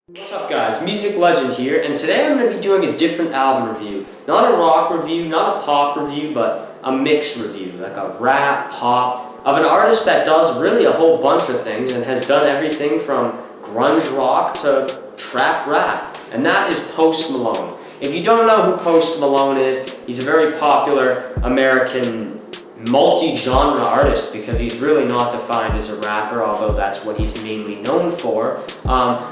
What's up guys, Music Legend here, and today I'm going to be doing a different album review. Not a rock review, not a pop review, but a mix review, like a rap, pop, of an artist that does really a whole bunch of things and has done everything from grunge rock to trap rap, and that is Post Malone. If you don't know who Post Malone is, he's a very popular American multi-genre artist because he's really not defined as a rapper, although that's what he's mainly known for,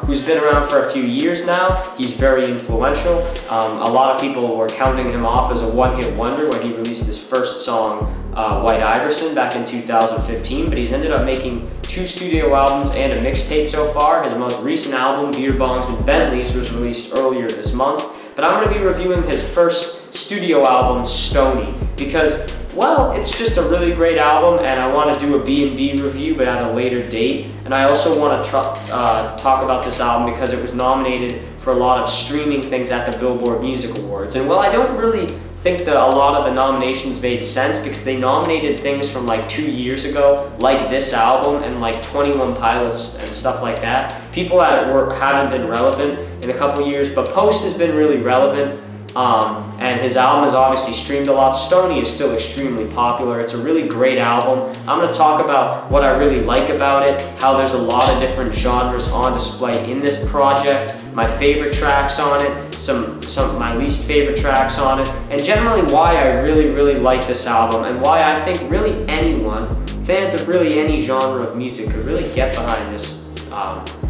who's been around for a few years now. He's very influential. A lot of people were counting him off as a one-hit wonder when he released his first song, White Iverson, back in 2015, but he's ended up making 2 studio albums and a mixtape so far. His most recent album, Beer Bongs and Bentleys, was released earlier this month, but I'm going to be reviewing his first studio album, Stoney, because well, it's just a really great album, and I want to do a B&B review, but at a later date. And I also want to talk about this album because it was nominated for a lot of streaming things at the Billboard Music Awards. And well, I don't really think that a lot of the nominations made sense because they nominated things from like 2 years ago, like this album and like 21 Pilots and stuff like that. People haven't been relevant in a couple years, but Post has been really relevant. And his album is obviously streamed a lot. Stoney is still extremely popular. It's a really great album. I'm going to talk about what I really like about it, how there's a lot of different genres on display in this project, my favorite tracks on it, some of my least favorite tracks on it, and generally why I really like this album and why I think really anyone, fans of really any genre of music, could really get behind this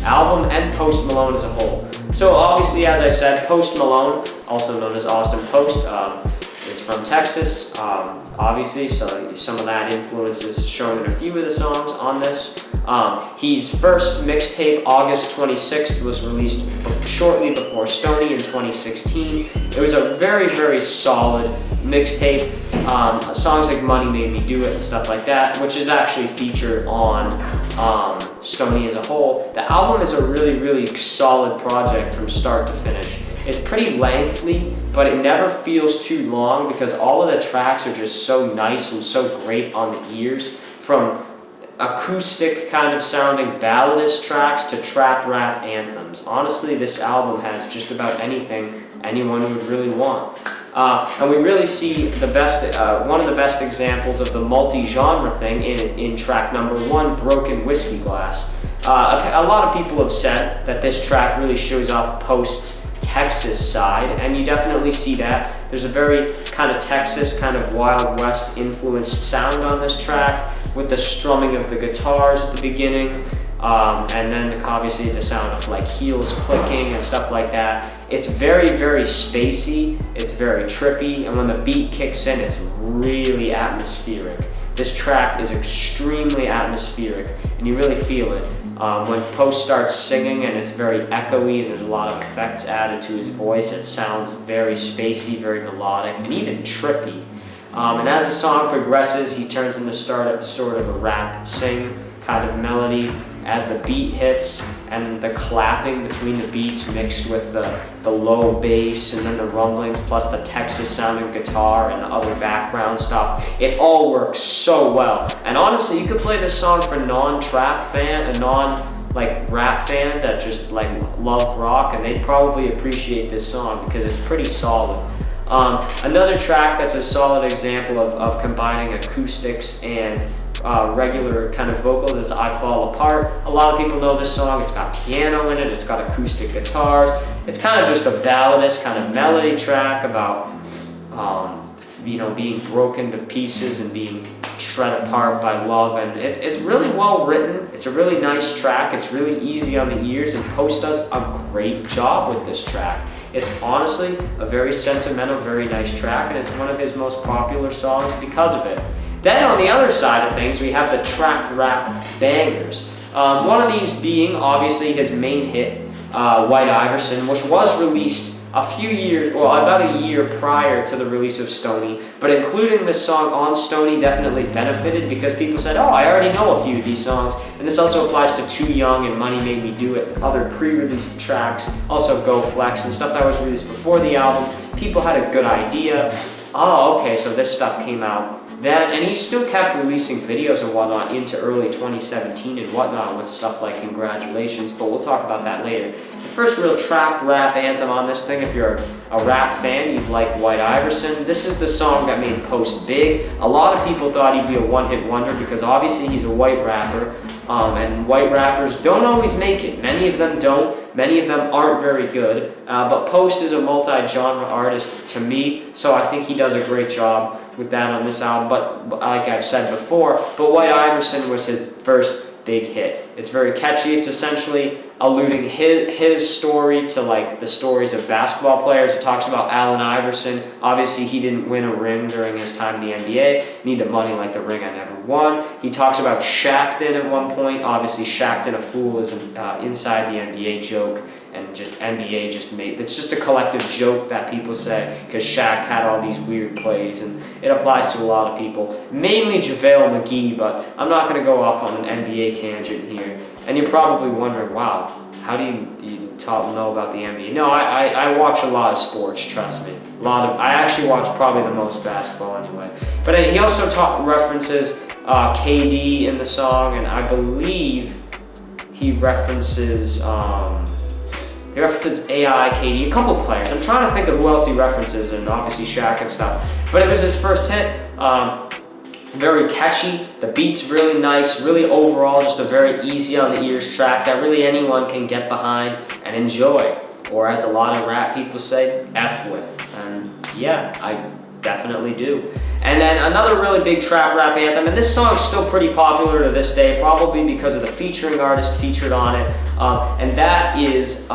album and Post Malone as a whole. So obviously, as I said, Post Malone, also known as Austin Post, is from Texas, obviously, so some of that influence is shown in a few of the songs on this. His first mixtape, August 26th, was released shortly before Stoney in 2016. It was a very solid mixtape. Songs like Money Made Me Do It and stuff like that, which is actually featured on Stoney as a whole. The album is a really solid project from start to finish. It's pretty lengthy, but it never feels too long because all of the tracks are just so nice and so great on the ears, from acoustic kind of sounding balladist tracks to trap rap anthems. Honestly, this album has just about anything anyone would really want. And we really see the best, one of the best examples of the multi-genre thing in track number 1, Broken Whiskey Glass. A lot of people have said that this track really shows off Post's Texas side, and you definitely see that. There's a very kind of Texas, kind of Wild West influenced sound on this track, with the strumming of the guitars at the beginning, and then obviously the sound of like heels clicking and stuff like that. It's very spacey, it's very trippy, and when the beat kicks in, it's really atmospheric. This track is extremely atmospheric, and you really feel it. When Post starts singing and it's very echoey and there's a lot of effects added to his voice, it sounds very spacey, very melodic, and even trippy. And as the song progresses, he turns into sort of a rap sing kind of melody as the beat hits, and the clapping between the beats mixed with the low bass and then the rumblings plus the Texas sounding guitar and the other background stuff. It all works so well. And honestly, you could play this song for non-trap fan and rap fans that just like love rock, and they'd probably appreciate this song because it's pretty solid. Another track that's a solid example of combining acoustics and regular kind of vocals is I Fall Apart. A lot of people know this song. It's got piano in it, it's got acoustic guitars. It's kind of just a balladist kind of melody track about being broken to pieces and being shred apart by love, and it's really well written. It's a really nice track. It's really easy on the ears, and Post does a great job with this track. It's honestly a very sentimental, very nice track, and it's one of his most popular songs because of it. Then on the other side of things, we have the trap rap bangers. One of these being obviously his main hit, White Iverson, which was released about a year prior to the release of Stoney, but including this song on Stoney definitely benefited because people said, oh, I already know a few of these songs. And this also applies to Too Young and Money Made Me Do It, other pre-released tracks, also Go Flex and stuff that was released before the album. People had a good idea. Oh, okay, so this stuff came out And he still kept releasing videos and whatnot into early 2017 and whatnot with stuff like Congratulations, but we'll talk about that later. The first real trap rap anthem on this thing, if you're a rap fan, you'd like White Iverson. This is the song that made Post big. A lot of people thought he'd be a one-hit wonder because obviously he's a white rapper, and white rappers don't always make it. Many of them don't. Many of them aren't very good, but Post is a multi-genre artist to me, so I think he does a great job with that on this album. But like I've said before, but White Iverson was his first big hit. It's very catchy. It's essentially alluding his story to like the stories of basketball players. It talks about Allen Iverson. Obviously, he didn't win a ring during his time in the NBA. Need the money like the ring I never won. He talks about Shaqtin at one point. Obviously, Shaqtin a fool is an inside the NBA joke, and just NBA just made. It's just a collective joke that people say because Shaq had all these weird plays, and it applies to a lot of people. Mainly JaVale McGee, but I'm not going to go off on an NBA tangent here. And you're probably wondering, wow, how do you know about the NBA? No, I watch a lot of sports, trust me. I actually watch probably the most basketball anyway. But he also references KD in the song, and I believe he references AI, KD, a couple players. I'm trying to think of who else he references, and obviously Shaq and stuff. But it was his first hit. Very catchy, the beat's really nice, really overall just a very easy on the ears track that really anyone can get behind and enjoy, or as a lot of rap people say, F with, and yeah, I definitely do. And then another really big trap rap anthem, and this song's still pretty popular to this day, probably because of the featuring artist featured on it, and that is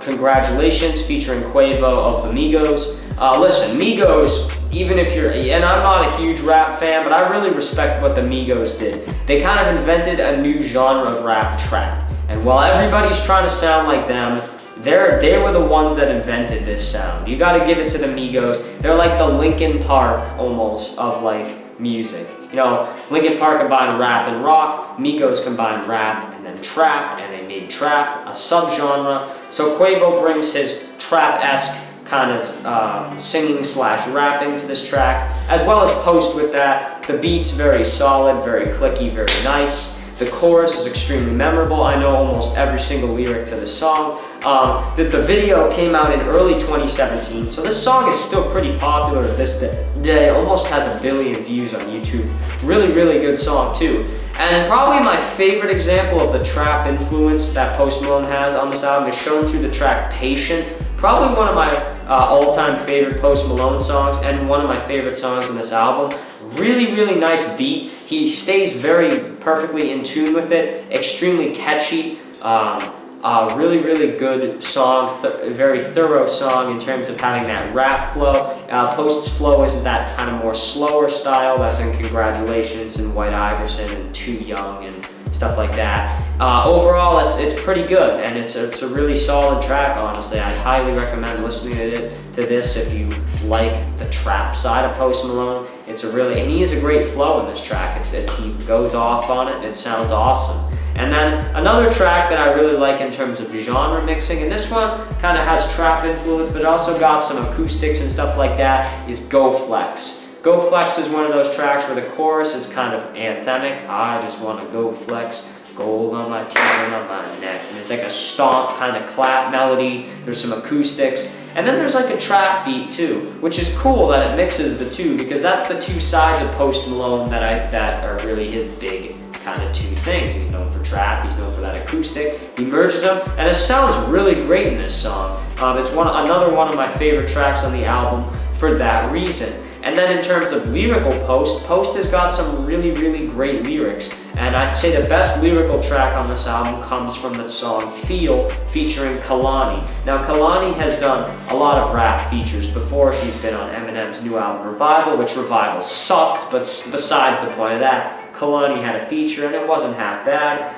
Congratulations featuring Quavo of the Migos. Listen, Migos, even if you're, and I'm not a huge rap fan, but I really respect what the Migos did. They kind of invented a new genre of rap, trap. And while everybody's trying to sound like them, they were the ones that invented this sound. You gotta give it to the Migos. They're like the Linkin Park, almost, of like music. You know, Linkin Park combined rap and rock, Migos combined rap and then trap, and they made trap a subgenre. So Quavo brings his trap-esque kind of singing / rapping to this track, as well as Post with that. The beat's very solid, very clicky, very nice. The chorus is extremely memorable. I know almost every single lyric to this song. The video came out in early 2017, so this song is still pretty popular to this day. Almost has 1 billion views on YouTube. Really, really good song too. And probably my favorite example of the trap influence that Post Malone has on this album is shown through the track Patient. Probably one of my all-time favorite Post Malone songs and one of my favorite songs in this album. Really, really nice beat. He stays very perfectly in tune with it. Extremely catchy. Really, really good song. Very thorough song in terms of having that rap flow. Post's flow is that kind of more slower style that's in Congratulations and White Iverson and Too Young and stuff like that. Overall, it's pretty good, and it's a really solid track, honestly. I'd highly recommend listening to this if you like the trap side of Post Malone. And he has a great flow in this track. He goes off on it, and it sounds awesome. And then another track that I really like in terms of genre mixing, and this one kind of has trap influence, but it also got some acoustics and stuff like that, is Go Flex. Go Flex is one of those tracks where the chorus is kind of anthemic. I just want to go flex, gold on my teeth and on my neck. And it's like a stomp kind of clap melody. There's some acoustics. And then there's like a trap beat too, which is cool that it mixes the two, because that's the two sides of Post Malone that are really his big kind of two things. He's known for trap, he's known for that acoustic. He merges them, and it sounds really great in this song. It's another one of my favorite tracks on the album for that reason. And then in terms of lyrical Post has got some really, really great lyrics. And I'd say the best lyrical track on this album comes from the song Feel featuring Kalani. Now Kalani has done a lot of rap features before. She's been on Eminem's new album Revival, which Revival sucked, but besides the point of that, Kalani had a feature and it wasn't half bad.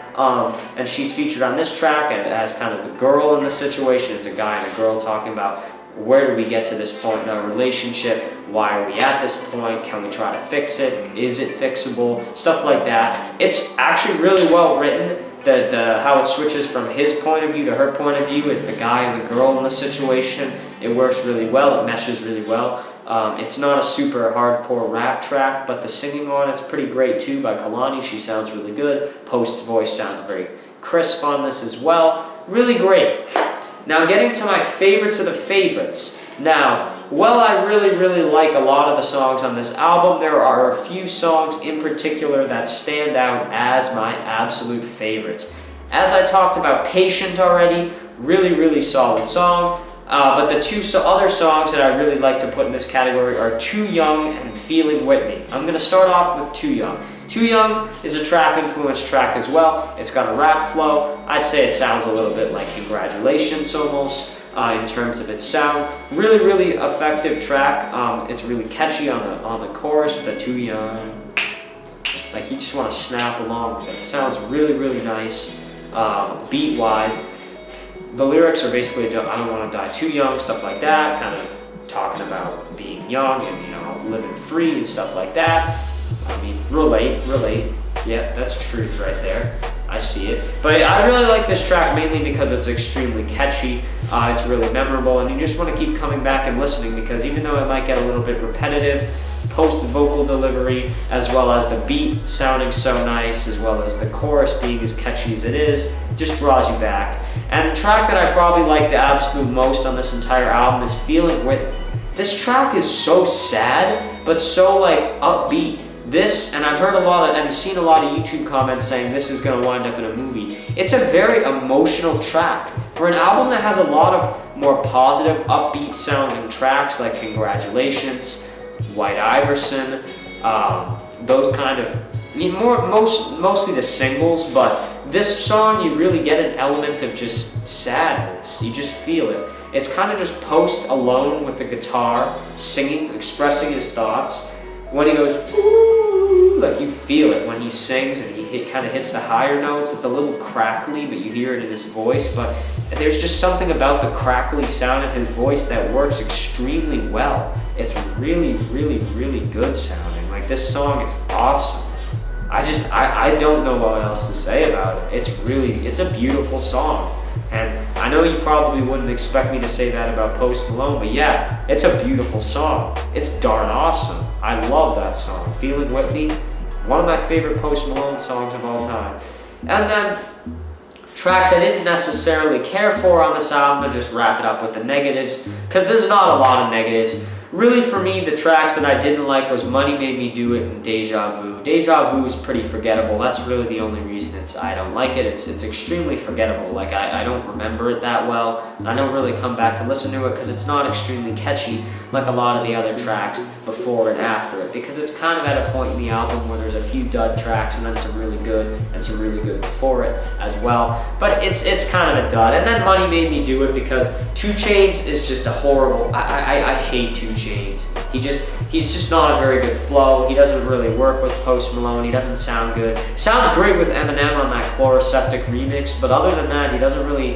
And she's featured on this track as kind of the girl in the situation. It's a guy and a girl talking about, where do we get to this point in our relationship? Why are we at this point? Can we try to fix it? Is it fixable? Stuff like that. It's actually really well written, how it switches from his point of view to her point of view as the guy and the girl in the situation. It works really well. It meshes really well. It's not a super hardcore rap track, but the singing on it's pretty great too by Kalani. She sounds really good. Post's voice sounds very crisp on this as well. Really great. Now getting to my favorites of the favorites. Now, while I really like a lot of the songs on this album, there are a few songs in particular that stand out as my absolute favorites. As I talked about Patient already, really solid song. But the two other songs that I really like to put in this category are Too Young and Feeling Whitney. I'm going to start off with Too Young. Too Young is a trap-influenced track as well. It's got a rap flow. I'd say it sounds a little bit like Congratulations almost in terms of its sound. Really effective track. It's really catchy on the chorus, the Too Young. Like you just want to snap along with it. It sounds really nice beat-wise. The lyrics are basically, I don't want to die too young, stuff like that, kind of talking about being young and, living free and stuff like that. I mean, relate. Yeah, that's truth right there. I see it. But I really like this track mainly because it's extremely catchy. It's really memorable, and you just want to keep coming back and listening because even though it might get a little bit repetitive, Post's vocal delivery, as well as the beat sounding so nice, as well as the chorus being as catchy as it is, just draws you back. And the track that I probably like the absolute most on this entire album is Feeling Whitney. This track is so sad, but so upbeat. This, and I've heard and seen a lot of YouTube comments saying this is going to wind up in a movie. It's a very emotional track. For an album that has a lot of more positive, upbeat sounding tracks like Congratulations, White Iverson, those kind of, mostly the singles, but this song you really get an element of just sadness. You just feel it. It's kind of just Post alone with the guitar, singing, expressing his thoughts. When he goes, ooh, like you feel it when he sings and he kind of hits the higher notes. It's a little crackly, but you hear it in his voice. But there's just something about the crackly sound of his voice that works extremely well. It's really good sounding. Like this song is awesome. I don't know what else to say about it. It's a beautiful song. And I know you probably wouldn't expect me to say that about Post Malone, but yeah, it's a beautiful song. It's darn awesome. I love that song. Feeling Whitney, one of my favorite Post Malone songs of all time. And then tracks I didn't necessarily care for on this album, and just wrap it up with the negatives, because there's not a lot of negatives. Really, for me, the tracks that I didn't like was Money Made Me Do It and Deja Vu. Deja Vu is pretty forgettable. That's really the only reason I don't like it. It's extremely forgettable. Like, I don't remember it that well. I don't really come back to listen to it because it's not extremely catchy like a lot of the other tracks before and after it, because it's kind of at a point in the album where there's a few dud tracks and then some really good and some really good before it as well. But it's kind of a dud. And then Money Made Me Do It because 2 Chainz is just a horrible. I hate 2 Chainz. He's just not a very good flow. He doesn't really work with Post Malone. He doesn't sound good. Sounds great with Eminem on that Chloroseptic remix, but other than that, he hasn't really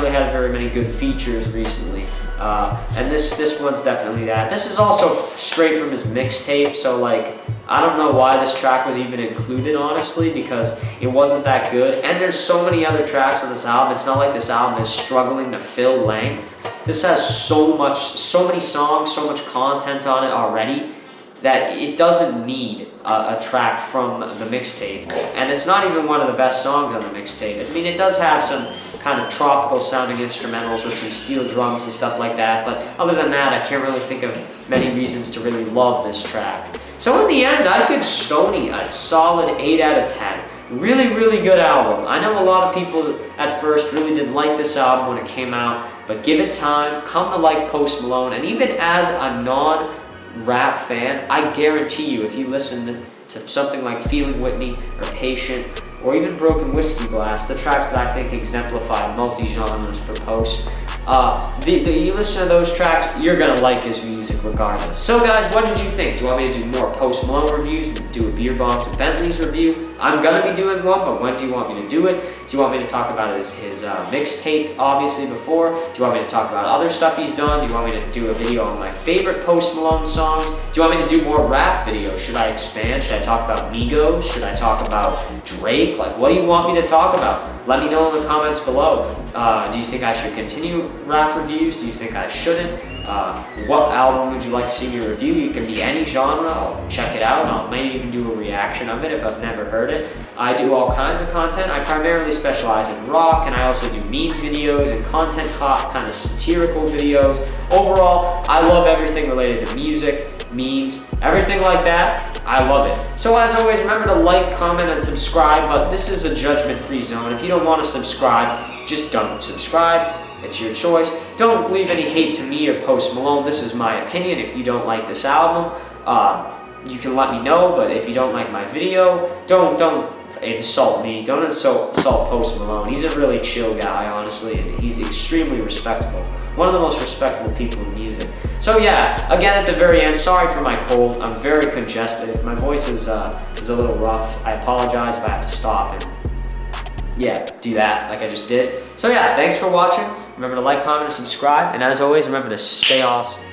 had very many good features recently. And this one's definitely that. This is also straight from his mixtape, so I don't know why this track was even included, honestly, because it wasn't that good. And there's so many other tracks on this album. It's not like this album is struggling to fill length. This has so many songs, so much content on it already that it doesn't need a track from the mixtape. And it's not even one of the best songs on the mixtape. I mean, it does have some kind of tropical sounding instrumentals with some steel drums and stuff like that, but other than that, I can't really think of many reasons to really love this track. So in the end, I'd give Stoney a solid 8 out of 10. Really good album. I know a lot of people at first really didn't like this album when it came out, but give it time, come to like Post Malone, and even as a non-rap fan, I guarantee you if you listen to something like Feeling Whitney or Patient or even Broken Whiskey Glass, the tracks that I think exemplify multi-genres for Post, You listen to those tracks, you're gonna like his music regardless. So guys, what did you think? Do you want me to do more Post Malone reviews? Do a Beer Bombs and Bentleys review? I'm gonna be doing one, but when do you want me to do it? Do you want me to talk about his mixtape, obviously, before? Do you want me to talk about other stuff he's done? Do you want me to do a video on my favorite Post Malone songs? Do you want me to do more rap videos? Should I expand? Should I talk about Migos? Should I talk about Drake? Like, what do you want me to talk about? Let me know in the comments below. Do you think I should continue rap reviews? Do you think I shouldn't? What album would you like to see me review? You can be any genre. I'll check it out. I'll maybe even do a reaction of it if I've never heard it. I do all kinds of content. I primarily specialize in rock, and I also do meme videos and content kind of satirical videos. Overall, I love everything related to music, memes, everything like that. I love it. So as always, remember to like, comment, and subscribe, but this is a judgment-free zone. If you don't want to subscribe, just don't subscribe. It's your choice. Don't leave any hate to me or Post Malone. This is my opinion. If you don't like this album, you can let me know, but if you don't like my video, don't insult me. Don't insult Post Malone. He's a really chill guy, honestly, and he's extremely respectable. One of the most respectable people in music. So yeah, again at the very end, sorry for my cold. I'm very congested. If my voice is a little rough, I apologize if I have to stop and yeah, do that like I just did. So yeah, thanks for watching. Remember to like, comment, and subscribe. And as always, remember to stay awesome.